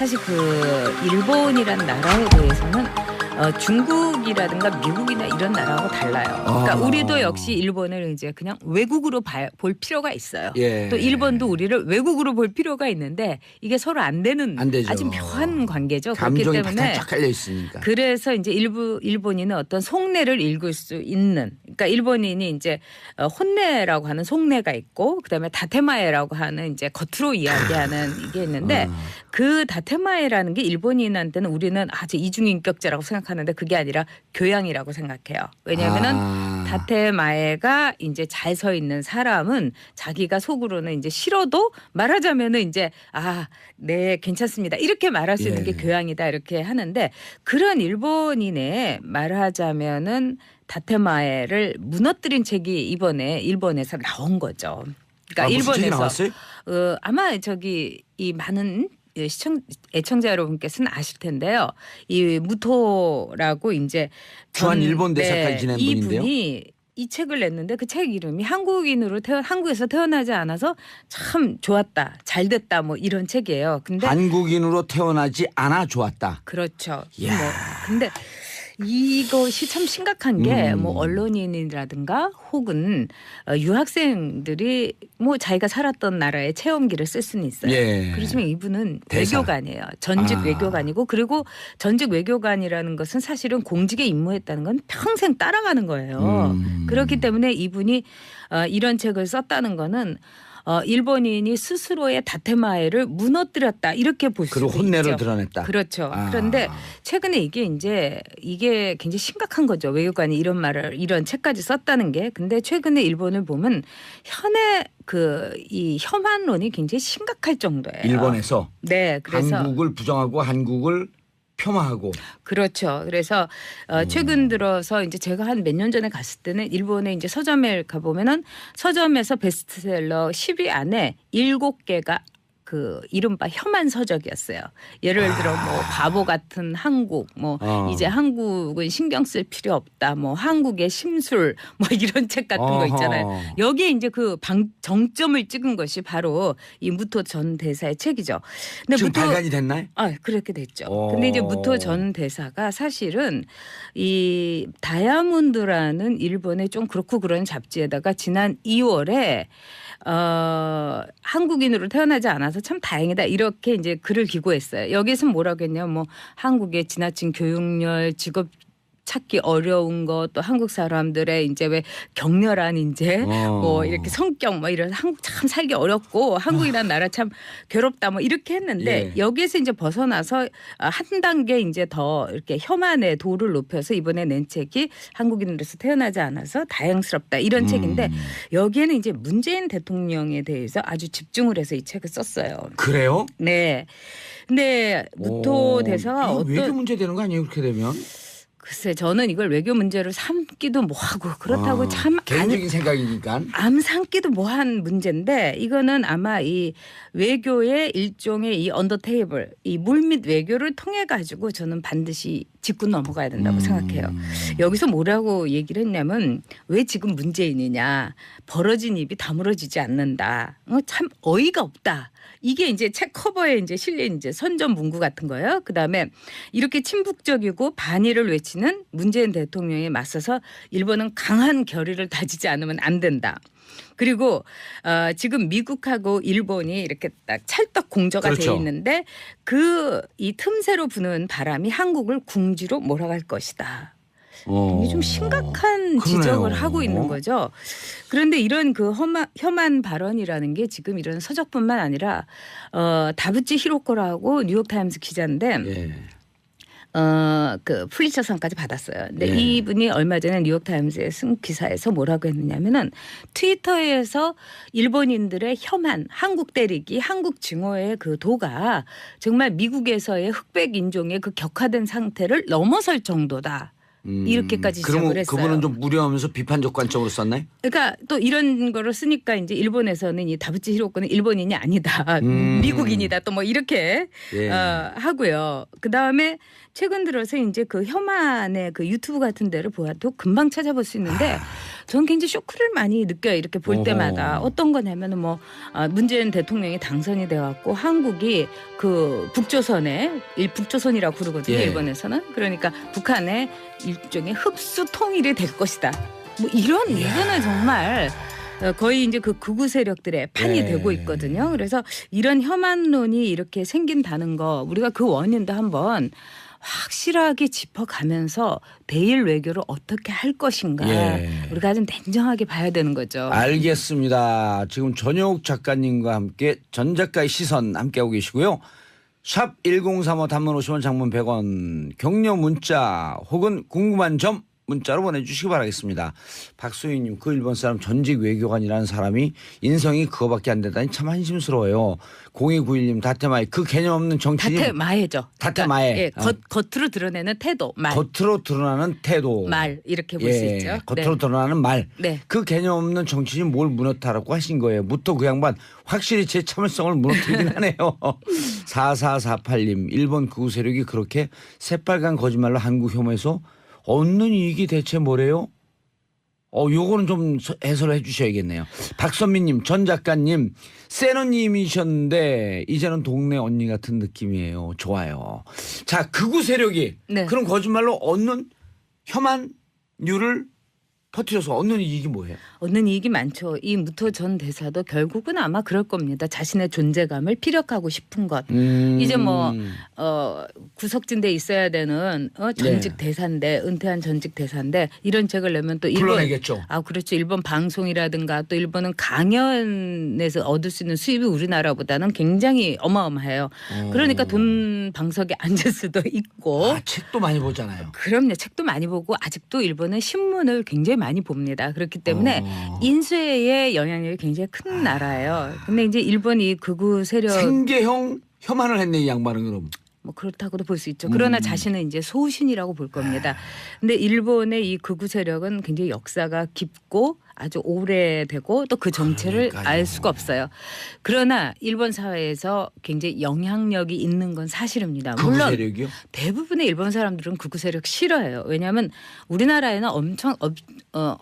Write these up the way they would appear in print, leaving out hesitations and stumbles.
사실 그 일본이라는 나라에 대해서는 중국이라든가 미국이나 이런 나라하고 달라요. 그러니까 우리도 역시 일본을 이제 그냥 외국으로 볼 필요가 있어요. 예. 또 일본도 우리를 외국으로 볼 필요가 있는데 이게 서로 안 되는 안 되죠. 아주 묘한 관계죠. 그렇기 감정이 때문에 탁탁 깔려 있으니까. 그래서 이제 일본인은 어떤 속내를 읽을 수 있는, 그러니까 일본인이 이제 혼내라고 하는 속내가 있고 그다음에 다테마에라고 하는 이제 겉으로 이야기하는 이게 있는데 그 다테마에라는 게 일본인한테는 우리는 아주 이중인격자라고 생각하는데 그게 아니라 교양이라고 생각해요. 왜냐하면은 다테마에가 이제 잘 서 있는 사람은 자기가 속으로는 이제 싫어도 말하자면은 이제 네 괜찮습니다 이렇게 말할 수 있는 게 교양이다 이렇게 하는데 그런 일본인의 말하자면은 다테마에를 무너뜨린 책이 이번에 일본에서 나온 거죠. 그러니까 무슨 책이 일본에서 나왔어요? 아마 이 많은 애청자 여러분께서는 아실 텐데요. 이 무토라고 이제 주한 일본 대사까지 지낸 분인데요. 이분이 이 책을 냈는데 그 책 이름이 한국에서 태어나지 않아서 참 좋았다, 잘 됐다 뭐 이런 책이에요. 근데 한국인으로 태어나지 않아 좋았다. 그렇죠. 근데 이것이 참 심각한 게 뭐 언론인이라든가 혹은 유학생들이 뭐 자기가 살았던 나라의 체험기를 쓸 수는 있어요. 그렇지만 이분은 대사. 외교관이에요. 전직 외교관이고 그리고 전직 외교관이라는 것은 사실은 공직에 임무했다는 건 평생 따라가는 거예요. 그렇기 때문에 이분이 이런 책을 썼다는 거는 일본인이 스스로의 다테마에를 무너뜨렸다 이렇게 볼 수 있죠. 그리고 혼내를 드러냈다. 그렇죠. 그런데 최근에 이게 굉장히 심각한 거죠. 외교관이 이런 책까지 썼다는 게. 근데 최근에 일본을 보면 이 혐한론이 굉장히 심각할 정도예요. 일본에서 네, 그래서 한국을 부정하고 한국을 폄하하고. 그렇죠. 그래서 최근 들어서 이제 제가 한 몇 년 전에 갔을 때는 일본에 이제 서점에 가보면은 서점에서 베스트셀러 10위 안에 7개가 그 이른바 혐한 서적이었어요. 예를 들어 뭐 바보 같은 한국, 뭐 이제 한국은 신경 쓸 필요 없다, 뭐 한국의 심술, 뭐 이런 책 같은 거 있잖아요. 여기에 이제 그 정점을 찍은 것이 바로 이 무토 전 대사의 책이죠. 근데 지금 발간이 됐나요? 그렇게 됐죠. 근데 이제 무토 전 대사가 사실은 이 다이아몬드라는 일본의 좀 그렇고 그런 잡지에다가 지난 2월에 한국인으로 태어나지 않아서 참 다행이다 이렇게 이제 글을 기고했어요. 여기서 뭐라고 했냐면 뭐 한국의 지나친 교육열, 직업 찾기 어려운 것, 또 한국 사람들의 이제 왜 격렬한 이제 뭐 이렇게 성격 뭐 이런 한국 참 살기 어렵고 한국이라는 나라 참 괴롭다 뭐 이렇게 했는데 여기에서 이제 벗어나서 한 단계 이제 더 이렇게 혐한의 도를 높여서 이번에 낸 책이 한국인으로서 태어나지 않아서 다행스럽다 이런 책인데 여기에는 이제 문재인 대통령에 대해서 아주 집중을 해서 이 책을 썼어요. 그래요? 네. 근데 무토 대사가 외교 문제 되는 거 아니에요? 그렇게 되면? 글쎄 저는 이걸 외교 문제로 삼기도 뭐하고 그렇다고 참 개인적인 생각이니까. 삼기도 뭐한 문제인데 이거는 아마 이 외교의 일종의 이 언더테이블 이 물밑 외교를 통해 가지고 저는 반드시 짚고 넘어가야 된다고 생각해요. 여기서 뭐라고 얘기를 했냐면 왜 지금 문재인이냐 벌어진 입이 다물어지지 않는다. 참 어이가 없다. 이게 이제 책 커버에 이제 실린 이제 선전 문구 같은 거예요. 그다음에 이렇게 친북적이고 반일을 외치는 문재인 대통령에 맞서서 일본은 강한 결의를 다지지 않으면 안 된다. 그리고 지금 미국하고 일본이 이렇게 딱 찰떡 공조가 돼 있는데 이 틈새로 부는 바람이 한국을 궁지로 몰아갈 것이다. 이게 좀 심각한 지적을 하고 있는 거죠. 그런데 이런 그 혐한 발언이라는 게 지금 이런 서적뿐만 아니라 다부치 히로코라고 뉴욕타임스 기자인데 그 풀리처상까지 받았어요. 근데 이분이 얼마 전에 뉴욕타임스에 쓴 기사에서 뭐라고 했느냐면은 트위터에서 일본인들의 혐한, 한국 때리기, 한국 증오의 그 도가 정말 미국에서의 흑백 인종의 그 격화된 상태를 넘어설 정도다. 이렇게까지 지적을 했어요. 그분은 좀 무료하면서 비판적 관점으로 썼나요? 그러니까 또 이런 거를 쓰니까 이제 일본에서는 이 다부치 히로코는 일본인이 아니다. 미국인이다. 또 뭐 이렇게 하고요. 그다음에 최근 들어서 이제 그 혐한의 그 유튜브 같은 데를 보아도 금방 찾아볼 수 있는데 저는 굉장히 쇼크를 많이 느껴요. 이렇게 볼 어허. 때마다. 어떤 거냐면은 뭐 문재인 대통령이 당선이 돼갖고 한국이 그 북조선이라고 부르거든요. 예. 일본에서는. 그러니까 북한의 일종의 흡수 통일이 될 것이다. 뭐 이거는 정말 거의 이제 그 극우 세력들의 판이 예. 되고 있거든요. 그래서 이런 혐한론이 이렇게 생긴다는 거 우리가 그 원인도 한번 확실하게 짚어가면서 대일 외교를 어떻게 할 것인가 예. 우리가 아주 냉정하게 봐야 되는 거죠. 알겠습니다. 지금 전효욱 작가님과 함께 전 작가의 시선 함께하고 계시고요. 샵 1035 단문 50원 장문 100원 격려 문자 혹은 궁금한 점 문자로 보내주시기 바라겠습니다. 박소희님 그 일본 사람 전직 외교관이라는 사람이 인성이 그거밖에 안 되다니 참 한심스러워요. 0291님 다테마에 그 개념 없는 정치인 다테마해죠. 다테마에. 예, 겉으로 드러내는 태도, 말. 겉으로 드러나는 태도. 말 이렇게 볼 수 있죠. 겉으로 네. 드러나는 말. 네. 그 개념 없는 정치인 뭘 무너뜨라고 하신 거예요. 무토 그 양반 확실히 제 참을성을 무너뜨리긴 하네요. 4448님 일본 극우 세력이 그렇게 새빨간 거짓말로 한국 혐오해서 얻는 이익이 대체 뭐래요? 요거는 좀 해설해 주셔야겠네요. 박선미님, 전 작가님, 센 언니이셨는데 이제는 동네 언니 같은 느낌이에요. 좋아요. 자, 극우 세력이 네. 그런 거짓말로 얻는 혐한유를 퍼뜨려서 얻는 이익이 뭐예요? 얻는 이익이 많죠. 이 무토 전 대사도 결국은 아마 그럴 겁니다. 자신의 존재감을 피력하고 싶은 것. 이제 뭐 구석진데 있어야 되는 전직 네. 대사인데 은퇴한 전직 대사인데 이런 책을 내면 또 일본 불러내겠죠. 그렇죠. 일본 방송이라든가 또 일본은 강연에서 얻을 수 있는 수입이 우리나라보다는 굉장히 어마어마해요. 그러니까 돈 방석에 앉을 수도 있고. 책도 많이 보잖아요. 그럼요. 책도 많이 보고 아직도 일본은 신문을 굉장히 많이 봅니다. 그렇기 때문에 인쇄의 영향력이 굉장히 큰 나라예요. 근데 이제 일본이 극우 세력 생계형 혐한을 했네 이 양반은 그럼. 뭐 그렇다고도 볼 수 있죠. 그러나 자신은 이제 소신이라고 볼 겁니다. 근데 일본의 이 극우 세력은 굉장히 역사가 깊고 아주 오래되고 또 그 정체를 그러니까요. 알 수가 없어요. 그러나 일본 사회에서 굉장히 영향력이 있는 건 사실입니다. 극우 물론 세력이요? 대부분의 일본 사람들은 극우 세력 싫어해요. 왜냐하면 우리나라에는 엄청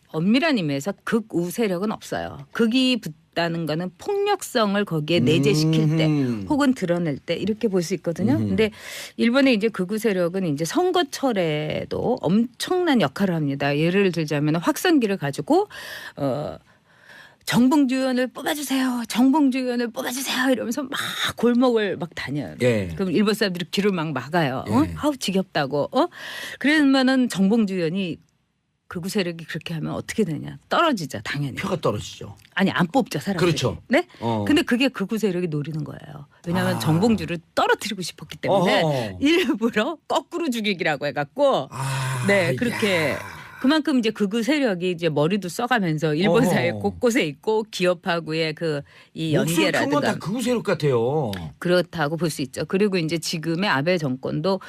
엄밀한 의미에서 극우 세력은 없어요. 극이 붙다는 거는 폭력성을 거기에 내재시킬 때 혹은 드러낼 때 이렇게 볼 수 있거든요. 근데 일본의 이제 극우 세력은 이제 선거철에도 엄청난 역할을 합니다. 예를 들자면 확성기를 가지고 정봉주 의원을 뽑아주세요. 정봉주 의원을 뽑아주세요. 이러면서 막 골목을 막 다녀요. 예. 그럼 일본 사람들이 길을 막 막아요. 예. 아우 지겹다고. 그러면은 정봉주 의원이 극우 세력이 그렇게 하면 어떻게 되냐. 떨어지죠. 당연히. 표가 떨어지죠. 아니 안 뽑죠 사람들이. 그렇죠. 네? 어. 근데 그게 극우 세력이 노리는 거예요. 왜냐하면 정봉주를 떨어뜨리고 싶었기 때문에 어허. 일부러 거꾸로 죽이기라고 해갖고 네 그렇게 야. 그만큼 이제 극우 세력이 이제 머리도 써가면서 일본 어허. 사회 곳곳에 있고 기업하고의 그 이 목소리 큰건 연계라든가 다 극우 세력 같아요. 그렇다고 볼 수 있죠. 그리고 이제 지금의 아베 정권도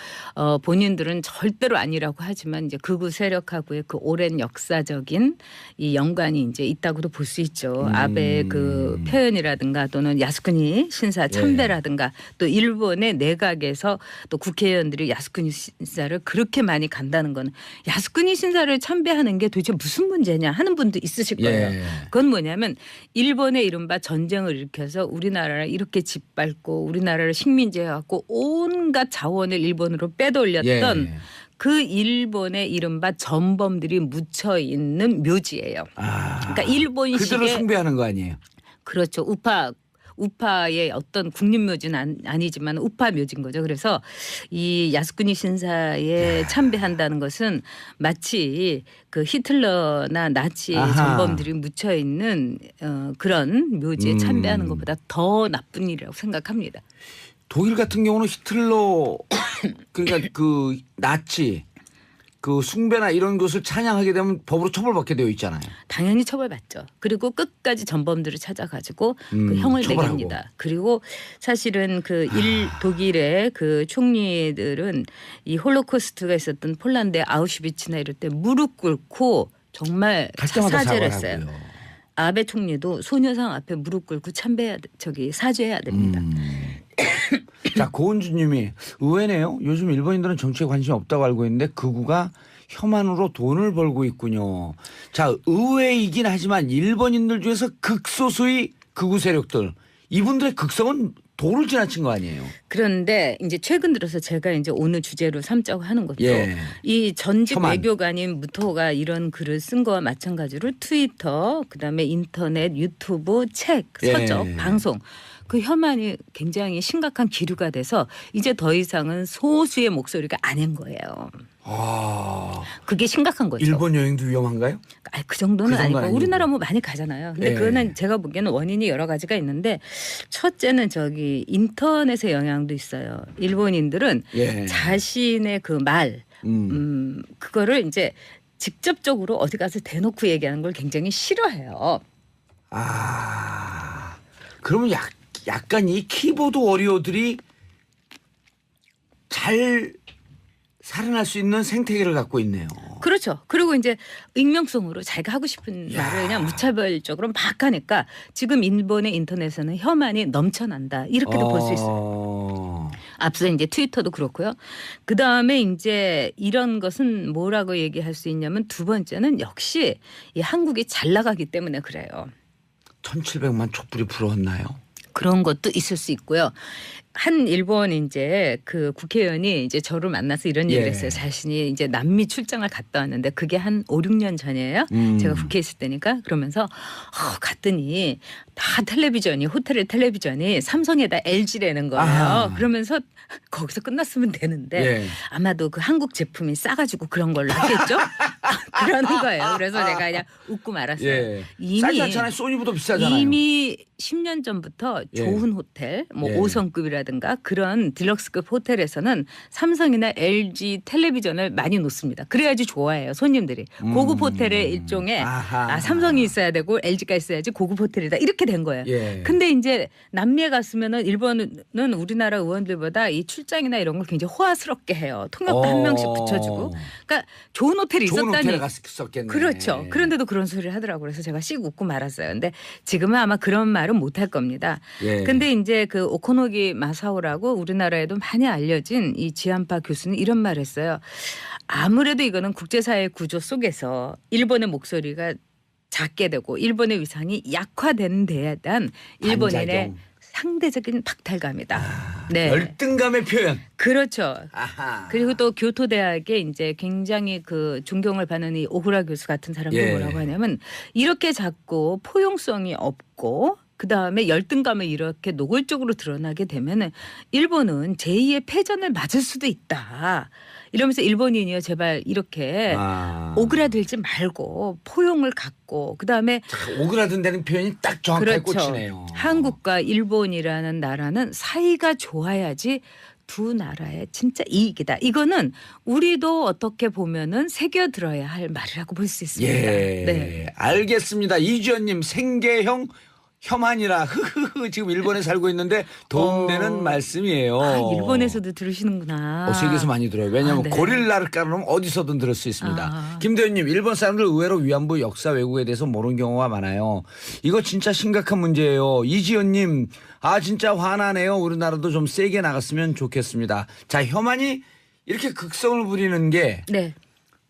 본인들은 절대로 아니라고 하지만 이제 극우 세력하고의 그 오랜 역사적인 이 연관이 이제 있다고도 볼 수 있죠. 아베의 그 표현이라든가 또는 야스쿠니 신사 참배라든가 또 일본의 내각에서 또 국회의원들이 야스쿠니 신사를 그렇게 많이 간다는 거는 야스쿠니 신사를 참배하는 게 도대체 무슨 문제냐 하는 분도 있으실 거예요. 예. 그건 뭐냐면 일본의 이른바 전쟁을 일으켜서 우리나라를 이렇게 짓밟고 우리나라를 식민지해갖고 온갖 자원을 일본으로 빼돌렸던 예. 그 일본의 이른바 전범들이 묻혀 있는 묘지예요. 그러니까 일본식의 그대로 숭배하는 거 아니에요? 그렇죠. 우파의 어떤 국립묘지는 아니지만 우파 묘지인 거죠. 그래서 이 야스쿠니 신사에 참배한다는 것은 마치 그 히틀러나 나치 아하. 전범들이 묻혀 있는 그런 묘지에 참배하는 것보다 더 나쁜 일이라고 생각합니다. 독일 같은 경우는 히틀러 그러니까 그 나치 그 숭배나 이런 것을 찬양하게 되면 법으로 처벌받게 되어 있잖아요. 당연히 처벌받죠. 그리고 끝까지 전범들을 찾아가지고 그 형을 처벌하고. 매깁니다. 그리고 사실은 그 독일의 그 총리들은 이 홀로코스트가 있었던 폴란드의 아우슈비츠나 이럴 때 무릎 꿇고 정말 갈 때마다 사죄를 사과를 했어요. 하고요. 아베 총리도 소녀상 앞에 무릎 꿇고 사죄해야 됩니다. 자 고은주님이 의외네요. 요즘 일본인들은 정치에 관심이 없다고 알고 있는데 극우가 혐한으로 돈을 벌고 있군요. 자, 의외이긴 하지만 일본인들 중에서 극소수의 극우 세력들 이분들의 극성은 도를 지나친 거 아니에요? 그런데 이제 최근 들어서 제가 이제 오늘 주제로 삼자고 하는 것도 예. 이 전직 혐한. 외교관인 무토가 이런 글을 쓴 거와 마찬가지로 트위터, 그다음에 인터넷, 유튜브, 책, 예. 서적, 방송 그 혐한이 굉장히 심각한 기류가 돼서 이제 더 이상은 소수의 목소리가 아닌 거예요. 아, 그게 심각한 거죠. 일본 여행도 위험한가요? 아니, 그 정도는 그 정도는 아니고 아니고. 우리나라 뭐 많이 가잖아요. 근데 예. 그거는 제가 보기에는 원인이 여러 가지가 있는데 첫째는 저기 인터넷의 영향도 있어요. 일본인들은 예. 자신의 그 말, 그거를 이제 직접적으로 어디 가서 대놓고 얘기하는 걸 굉장히 싫어해요. 아, 그러면 약간 이 키보드 워리어들이 잘 살아날 수 있는 생태계를 갖고 있네요. 그렇죠. 그리고 이제 익명성으로 자기가 하고 싶은 야. 말을 그냥 무차별적으로 막 하니까 지금 일본의 인터넷에는 혐한이 넘쳐난다. 이렇게도 볼 수 있어요. 앞서 이제 트위터도 그렇고요. 그 다음에 이제 이런 것은 뭐라고 얘기할 수 있냐면 두 번째는 역시 이 한국이 잘 나가기 때문에 그래요. 1700만 촛불이 불었나요? 그런 것도 있을 수 있고요. 한 일본 이제 그 국회의원이 이제 저를 만나서 이런 얘기를 예. 했어요. 자신이 이제 남미 출장을 갔다 왔는데 그게 한 5, 6년 전이에요. 제가 국회에 있을 때니까 그러면서 갔더니 다 텔레비전이 호텔의 텔레비전이 삼성에다 LG라는 거예요. 아하. 그러면서 거기서 끝났으면 되는데 예. 아마도 그 한국 제품이 싸가지고 그런 걸로 하겠죠? 그러는 거예요. 그래서 제가 그냥 웃고 말았어요. 예. 이미 싸지 않잖아요. 소니보다 비싸잖아요. 이미 10년 전부터 예. 좋은 호텔, 뭐 예. 5성급이라든가 그런 딜럭스급 호텔에서는 삼성이나 LG 텔레비전을 많이 놓습니다. 그래야지 좋아해요, 손님들이. 고급 호텔의 일종의 아하. 삼성이 있어야 되고 LG가 있어야지 고급 호텔이다. 이렇게 된 거예요. 예. 근데 이제 남미에 갔으면은 일본은 우리나라 의원들보다 이 출장이나 이런 걸 굉장히 호화스럽게 해요. 통역도 한 명씩 붙여주고. 그러니까 좋은 호텔이 좋은 있었다니. 호텔에 갔었겠네. 그렇죠. 그런데도 그런 소리를 하더라고요. 그래서 제가 씩 웃고 말았어요. 근데 지금은 아마 그런 말은 못 할 겁니다. 예. 근데 이제 그 오코노기 마사오라고 우리나라에도 많이 알려진 이 지한파 교수는 이런 말을 했어요. 아무래도 이거는 국제사회 구조 속에서 일본의 목소리가 작게 되고 일본의 위상이 약화되는 데에 대한 일본인의 반작용. 상대적인 박탈감이다. 네. 열등감의 표현. 그렇죠. 아하. 그리고 또 교토대학에 이제 굉장히 그 존경을 받는 이 오구라 교수 같은 사람도 예. 뭐라고 하냐면 이렇게 자꾸 포용성이 없고 그 다음에 열등감을 이렇게 노골적으로 드러나게 되면은 일본은 제2의 패전을 맞을 수도 있다. 이러면서 일본인이요 제발 이렇게 오그라들지 말고 포용을 갖고 그 다음에 오그라든다는 표현이 딱 정확하게 그렇죠. 꽂히네요. 한국과 일본이라는 나라는 사이가 좋아야지 두 나라의 진짜 이익이다. 이거는 우리도 어떻게 보면은 새겨들어야 할 말이라고 볼 수 있습니다. 예. 네. 알겠습니다. 이주연님 생계형 혐한이라 흐흐흐 지금 일본에 살고 있는데 도움되는 말씀이에요. 아, 일본에서도 들으시는구나. 세계에서 많이 들어요. 왜냐하면 네. 고릴라를 깔아놓으면 어디서든 들을 수 있습니다. 김대현님 일본 사람들 의외로 위안부 역사 왜곡에 대해서 모르는 경우가 많아요. 이거 진짜 심각한 문제예요. 이지연님 진짜 화나네요. 우리나라도 좀 세게 나갔으면 좋겠습니다. 자 혐한이 이렇게 극성을 부리는 게 네.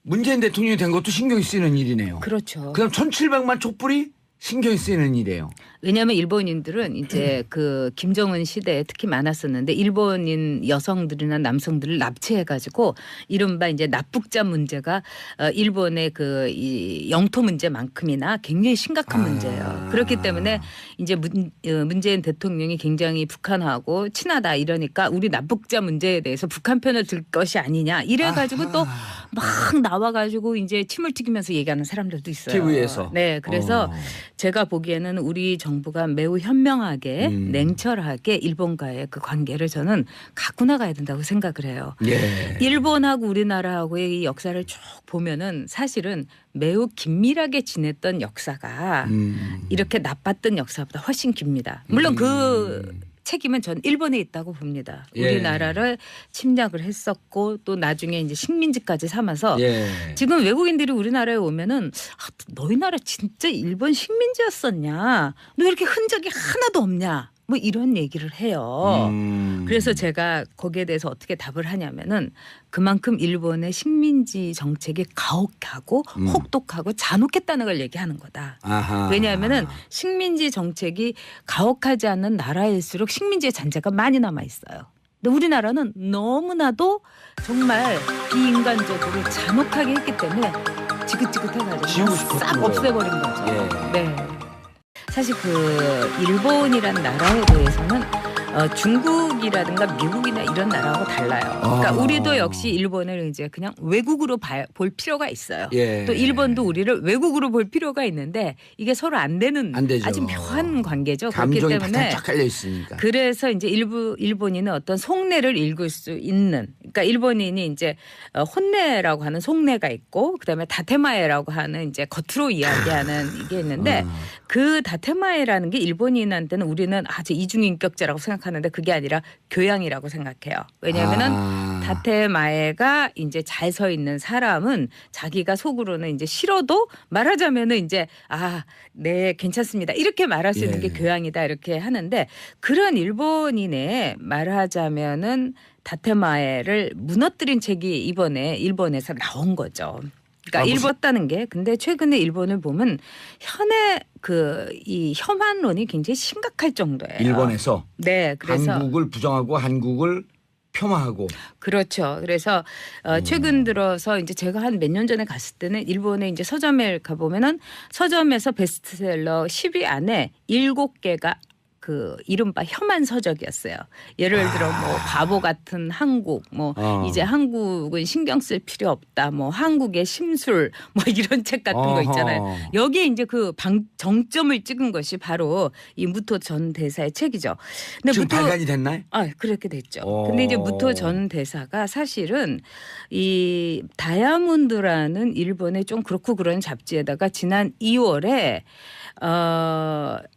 문재인 대통령이 된 것도 신경이 쓰이는 일이네요. 그렇죠. 그다음 1700만 촛불이 신경이 쓰이는 일이에요. 왜냐하면 일본인들은 이제 그 김정은 시대에 특히 많았었는데 일본인 여성들이나 남성들을 납치해가지고 이른바 이제 납북자 문제가 일본의 그 이 영토 문제만큼이나 굉장히 심각한 문제예요. 그렇기 때문에 이제 문재인 대통령이 굉장히 북한하고 친하다 이러니까 우리 납북자 문제에 대해서 북한 편을 들 것이 아니냐 이래가지고 또 막 나와가지고 이제 침을 튀기면서 얘기하는 사람들도 있어요. TV에서. 네, 그래서 제가 보기에는 우리 정부가 매우 현명하게 냉철하게 일본과의 그 관계를 저는 갖고 나가야 된다고 생각을 해요. 예. 일본하고 우리나라하고의 이 역사를 쭉 보면은 사실은 매우 긴밀하게 지냈던 역사가 이렇게 나빴던 역사보다 훨씬 깁니다. 물론 그 책임은 전 일본에 있다고 봅니다. 예. 우리나라를 침략을 했었고 또 나중에 이제 식민지까지 삼아서 예. 지금 외국인들이 우리나라에 오면은 너희 나라 진짜 일본 식민지였었냐? 너 이렇게 흔적이 하나도 없냐? 뭐 이런 얘기를 해요. 그래서 제가 거기에 대해서 어떻게 답을 하냐면은 그만큼 일본의 식민지 정책이 가혹하고 혹독하고 잔혹했다는 걸 얘기하는 거다. 아하. 왜냐하면은 식민지 정책이 가혹하지 않는 나라일수록 식민지의 잔재가 많이 남아 있어요. 근데 우리나라는 너무나도 정말 비인간적으로 잔혹하게 했기 때문에 지긋지긋해가지고 지우고 그냥 싶었던 싹 거예요. 없애버린 거죠. 예. 네. 사실 그 일본이라는 나라에 대해서는 중국이라든가 미국이나 이런 나라하고 달라요. 그러니까 우리도 역시 일본을 이제 그냥 외국으로 볼 필요가 있어요. 예. 또 일본도 우리를 외국으로 볼 필요가 있는데 이게 서로 안 되는 안 되죠. 아주 묘한 관계죠. 그렇기 감정이 때문에 쫙 깔려 있으니까. 그래서 이제 일본인은 어떤 속내를 읽을 수 있는, 그러니까 일본인이 이제 혼내라고 하는 속내가 있고, 그다음에 다테마에라고 하는 이제 겉으로 이야기하는 이게 있는데 그 다테마에라는 게 일본인한테는 우리는 아주 이중인격자라고 생각하는데 그게 아니라 교양이라고 생각해요. 왜냐하면은 다테마에가 이제 잘 서 있는 사람은 자기가 속으로는 이제 싫어도 말하자면은 이제 네 괜찮습니다 이렇게 말할 수 있는 게 교양이다 이렇게 하는데, 그런 일본인의 말하자면은 다테마에를 무너뜨린 책이 이번에 일본에서 나온 거죠. 그러니까 일본다는 게, 근데 최근에 일본을 보면 이 혐한론이 굉장히 심각할 정도예요. 일본에서 네, 그래서 한국을 부정하고 한국을 폄하하고. 그렇죠. 그래서 최근 들어서 이제 제가 한 몇 년 전에 갔을 때는 일본에 이제 서점에 가보면은 서점에서 베스트셀러 10위 안에 7개가 그 이른바 혐한 서적이었어요. 예를 들어 뭐 바보 같은 한국, 뭐 이제 한국은 신경 쓸 필요 없다, 뭐 한국의 심술, 뭐 이런 책 같은 거 있잖아요. 여기에 이제 그 정점을 찍은 것이 바로 이 무토 전 대사의 책이죠. 근데 지금 발간이 됐나요? 그렇게 됐죠. 근데 이제 무토 전 대사가 사실은 이 다이아몬드라는 일본의 좀 그렇고 그런 잡지에다가 지난 2월에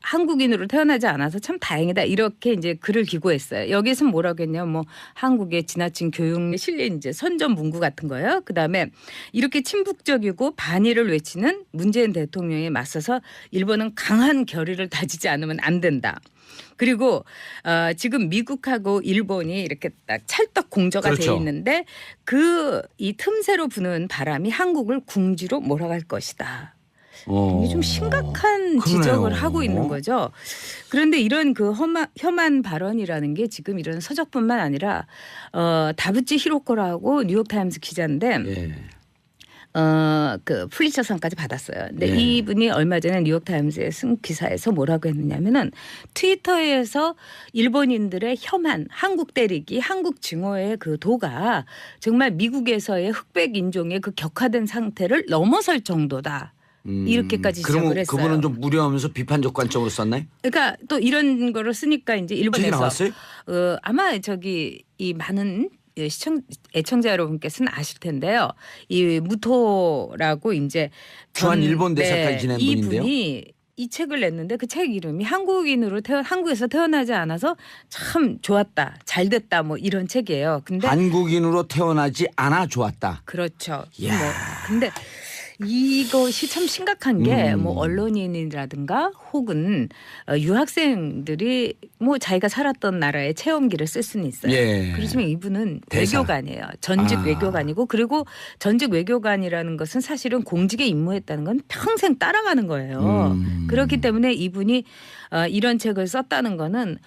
한국인으로 태어나지 않아서 참 다행이다 이렇게 이제 글을 기고했어요. 여기서 뭐라고 했냐면 뭐 한국의 지나친 교육에 실린 이제 선전 문구 같은 거예요. 그다음에 이렇게 친북적이고 반일을 외치는 문재인 대통령에 맞서서 일본은 강한 결의를 다지지 않으면 안 된다. 그리고 지금 미국하고 일본이 이렇게 딱 찰떡 공조가 그렇죠. 돼 있는데 이 틈새로 부는 바람이 한국을 궁지로 몰아갈 것이다. 이게 좀 심각한 지적을 하고 있는 거죠. 그런데 이런 그 혐한 발언이라는 게 지금 이런 서적뿐만 아니라 다부치 히로코라고 뉴욕타임스 기자인데 그 플리처상까지 받았어요. 근데 이분이 얼마 전에 뉴욕타임스에 쓴 기사에서 뭐라고 했느냐면은 트위터에서 일본인들의 혐한, 한국 때리기, 한국 증오의 그 도가 정말 미국에서의 흑백 인종의 그 격화된 상태를 넘어설 정도다. 이렇게까지 지적을 했어요. 그분은 좀 무례하면서 비판적 관점으로 썼나요? 그러니까 또 이런 거를 쓰니까 이제 일본에서 나왔어요? 아마 이 많은 애청자 여러분께서는 아실 텐데요. 이 무토라고 이제 주한 일본 대사까지 지낸 분인데요. 이분이 이 책을 냈는데 그 책 이름이 한국에서 태어나지 않아서 참 좋았다, 잘 됐다, 뭐 이런 책이에요. 근데 한국인으로 태어나지 않아 좋았다. 그렇죠. 근데 이것이 참 심각한 게 뭐 언론인이라든가 혹은 유학생들이 뭐 자기가 살았던 나라의 체험기를 쓸 수는 있어요. 그렇지만 이분은 대사. 외교관이에요. 전직 외교관이고, 그리고 전직 외교관이라는 것은 사실은 공직에 임무했다는 건 평생 따라가는 거예요. 그렇기 때문에 이분이 이런 책을 썼다는 거는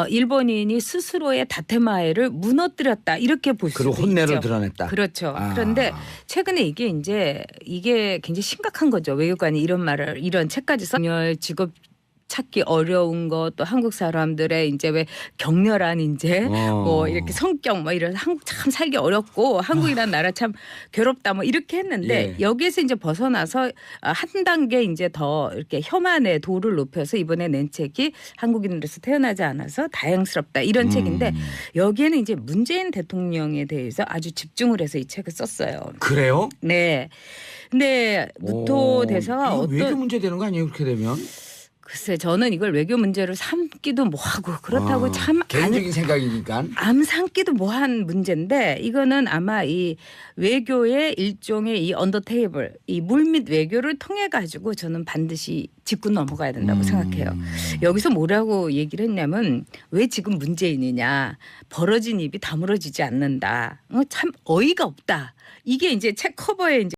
일본인이 스스로의 다테마에를 무너뜨렸다 이렇게 볼 수도 그리고 있죠. 혼내를 드러냈다. 그렇죠. 그런데 최근에 이게 굉장히 심각한 거죠. 외교관이 이런 책까지 직업 찾기 어려운 것, 또 한국 사람들의 이제 왜 격렬한 이제 뭐 이렇게 성격 뭐 이런 한국 참 살기 어렵고 한국이라는 나라 참 괴롭다 뭐 이렇게 했는데 여기에서 이제 벗어나서 한 단계 이제 더 이렇게 혐한의 도를 높여서 이번에 낸 책이 한국인으로서 태어나지 않아서 다행스럽다 이런 책인데, 여기에는 이제 문재인 대통령에 대해서 아주 집중을 해서 이 책을 썼어요. 그래요? 네. 근데 무토 대사가 이거 외교 문제 되는 거 아니에요? 그렇게 되면? 글쎄 저는 이걸 외교 문제로 삼기도 뭐하고 그렇다고 참 개인적인 생각이니까. 암 삼기도 뭐한 문제인데 이거는 아마 이 외교의 일종의 이 언더테이블 이 물밑 외교를 통해 가지고 저는 반드시 짚고 넘어가야 된다고 생각해요. 여기서 뭐라고 얘기를 했냐면 왜 지금 문재인이냐 벌어진 입이 다물어지지 않는다. 참 어이가 없다. 이게 이제 책 커버에 이제